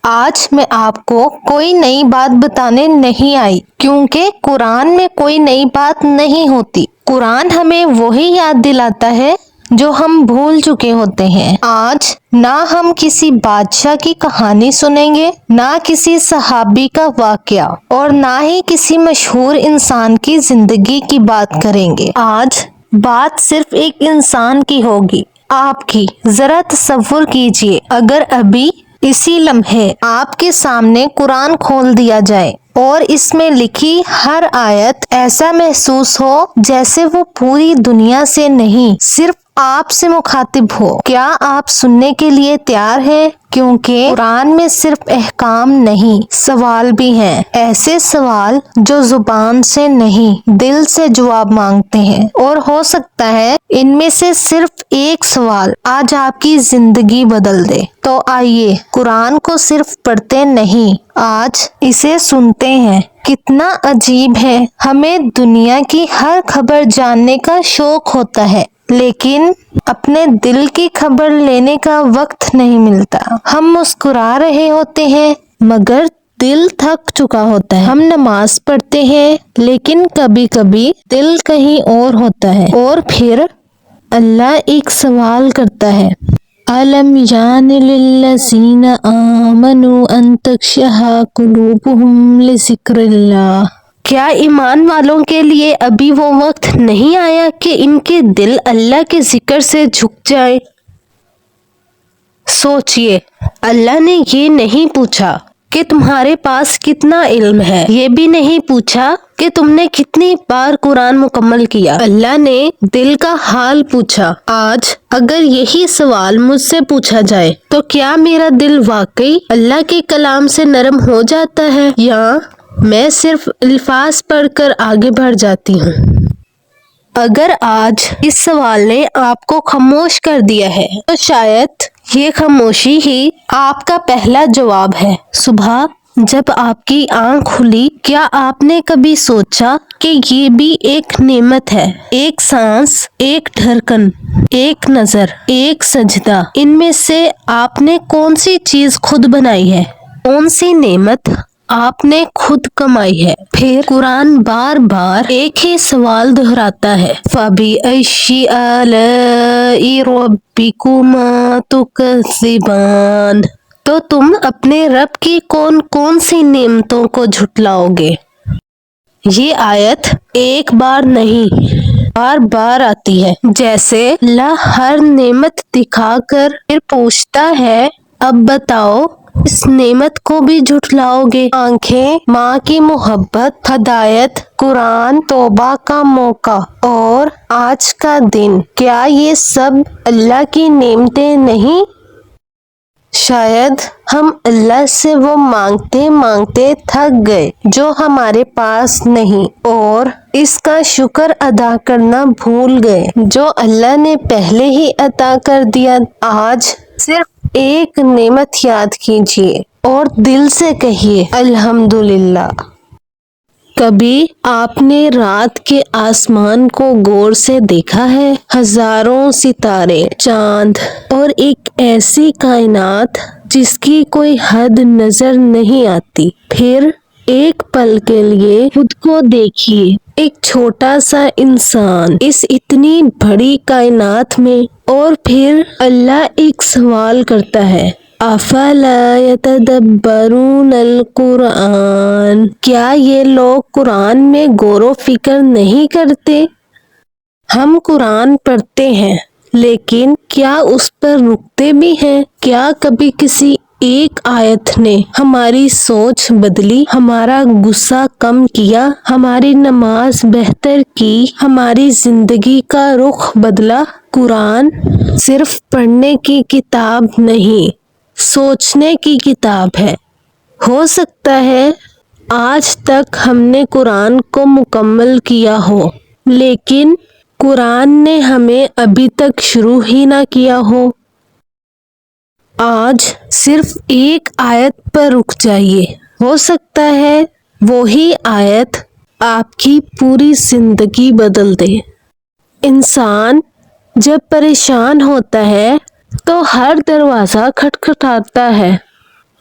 آج میں آپ کو کوئی نئی بات بتانے نہیں آئی کیونکہ قرآن میں کوئی نئی بات نہیں ہوتی۔ قرآن ہمیں وہی یاد دلاتا ہے جو ہم بھول چکے ہوتے ہیں۔ آج نہ ہم کسی بادشاہ کی کہانی سنیں گے، نہ کسی صحابی کا واقعہ اور نہ ہی کسی مشہور انسان کی زندگی کی بات کریں گے۔ آج بات صرف ایک انسان کی ہوگی، آپ کی۔ ذرا تصور کیجئے اگر ابھی اسی لمحے آپ کے سامنے قرآن کھول دیا جائے اور اس میں لکھی ہر آیت ایسا محسوس ہو جیسے وہ پوری دنیا سے نہیں صرف آپ سے مخاطب ہو۔ کیا آپ سننے کے لیے تیار ہیں؟ کیونکہ قرآن میں صرف احکام نہیں، سوال بھی ہیں، ایسے سوال جو زبان سے نہیں دل سے جواب مانگتے ہیں، اور ہو سکتا ہے ان میں سے صرف ایک سوال آج آپ کی زندگی بدل دے۔ تو آئیے قرآن کو صرف پڑھتے نہیں، آج اسے سنتے ہیں۔ کتنا عجیب ہے، ہمیں دنیا کی ہر خبر جاننے کا شوق ہوتا ہے لیکن اپنے دل کی خبر لینے کا وقت نہیں ملتا۔ ہم مسکرا رہے ہوتے ہیں مگر دل تھک چکا ہوتا ہے۔ ہم نماز پڑھتے ہیں لیکن کبھی کبھی دل کہیں اور ہوتا ہے۔ اور پھر اللہ ایک سوال کرتا ہے، أَلَمْ يَعْنِ لِلَّذِينَ آمَنُوا أَن تَخْشَعَ قُلُوبُهُمْ لِذِكْرِ اللَّهِ۔ کیا ایمان والوں کے لیے ابھی وہ وقت نہیں آیا کہ ان کے دل اللہ کے ذکر سے جھک جائیں؟ سوچئے، اللہ نے یہ نہیں پوچھا کہ تمہارے پاس کتنا علم ہے، یہ بھی نہیں پوچھا کہ تم نے کتنی بار قرآن مکمل کیا۔ اللہ نے دل کا حال پوچھا۔ آج اگر یہی سوال مجھ سے پوچھا جائے تو کیا میرا دل واقعی اللہ کے کلام سے نرم ہو جاتا ہے یا میں صرف الفاظ پڑھ کر آگے بڑھ جاتی ہوں؟ اگر آج اس سوال نے آپ کو خاموش کر دیا ہے تو شاید یہ خاموشی ہی آپ کا پہلا جواب ہے۔ صبح جب آپ کی آنکھ کھلی، کیا آپ نے کبھی سوچا کہ یہ بھی ایک نعمت ہے؟ ایک سانس، ایک دھڑکن، ایک نظر، ایک سجدہ، ان میں سے آپ نے کون سی چیز خود بنائی ہے؟ کون سی نعمت آپ نے خود کمائی ہے؟ پھر قرآن بار بار ایک ہی سوال دہراتا ہے، فَبِأَيِّ آلَاءِ رَبِّكُمَا تُكَذِّبَانِ۔ تو تم اپنے رب کی کون کون سی نعمتوں کو جھٹلاؤ گے؟ یہ آیت ایک بار نہیں بار بار آتی ہے، جیسے اللہ ہر نعمت دکھا کر پھر پوچھتا ہے، اب بتاؤ اس نعمت کو بھی جھٹلاؤ گے؟ آنکھیں، ماں کی محبت، ہدایت، قرآن، توبہ کا موقع اور آج کا دن، کیا یہ سب اللہ کی نعمتیں نہیں؟ شاید ہم اللہ سے وہ مانگتے مانگتے تھک گئے جو ہمارے پاس نہیں، اور اس کا شکر ادا کرنا بھول گئے جو اللہ نے پہلے ہی عطا کر دیا۔ آج صرف ایک نعمت یاد کیجئے اور دل سے کہیے، الحمدللہ۔ کبھی آپ نے رات کے آسمان کو غور سے دیکھا ہے؟ ہزاروں ستارے، چاند اور ایک ایسی کائنات جس کی کوئی حد نظر نہیں آتی۔ پھر ایک پل کے لیے خود کو دیکھیے، ایک چھوٹا سا انسان اس اتنی بڑی کائنات میں، اور پھر اللہ ایک سوال کرتا ہے، افلا یتدبرون القرآن۔ کیا یہ لوگ قرآن میں غور و فکر نہیں کرتے؟ ہم قرآن پڑھتے ہیں لیکن کیا اس پر رکتے بھی ہیں؟ کیا کبھی کسی ایک آیت نے ہماری سوچ بدلی، ہمارا غصہ کم کیا، ہماری نماز بہتر کی، ہماری زندگی کا رخ بدلا؟ قرآن صرف پڑھنے کی کتاب نہیں، سوچنے کی کتاب ہے۔ ہو سکتا ہے آج تک ہم نے قرآن کو مکمل کیا ہو لیکن قرآن نے ہمیں ابھی تک شروع ہی نہ کیا ہو۔ آج صرف ایک آیت پر رک جائیے، ہو سکتا ہے وہی آیت آپ کی پوری زندگی بدل دے۔ انسان جب پریشان ہوتا ہے تو ہر دروازہ کھٹکھٹاتا ہے